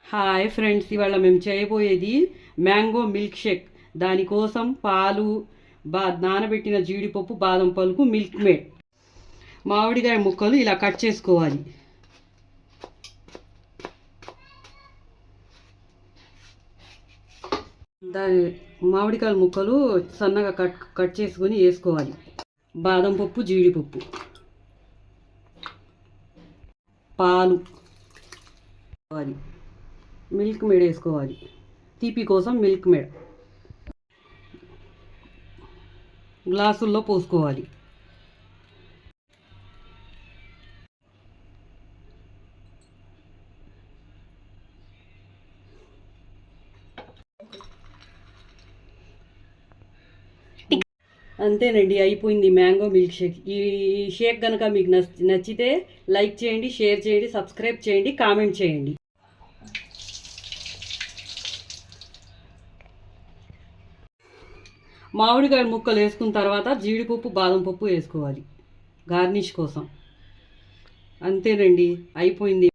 Hi friends, ఇవాళ మేము చేయబోయేది మ్యాంగో మిల్క్ షేక్. దానికోసం పాలు, నానబెట్టిన జీడిపప్పు, బాదం పలుకు, మిల్క్ మేడ్, మామిడికాయ ముక్కలు ఇలా కట్ చేసుకోవాలి. దాని మామిడికాయ ముక్కలు సన్నగా కట్ చేసుకొని వేసుకోవాలి. బాదం పప్పు, జీడిపప్పు, పాలు, మిల్క్ మేడ్ వేసుకోవాలి. తీపి కోసం మిల్క్ మేడ్ గ్లాసుల్లో పోసుకోవాలి. అంతేనండి, అయిపోయింది మ్యాంగో మిల్క్ షేక్. ఈ షేక్ కనుక మీకు నచ్చితే లైక్ చేయండి, షేర్ చేయండి, సబ్స్క్రైబ్ చేయండి, కామెంట్ చేయండి. మామిడికాయ ముక్కలు వేసుకున్న తర్వాత జీడిపప్పు, బాదం పప్పు వేసుకోవాలి గార్నిష్ కోసం. అంతేనండి, అయిపోయింది.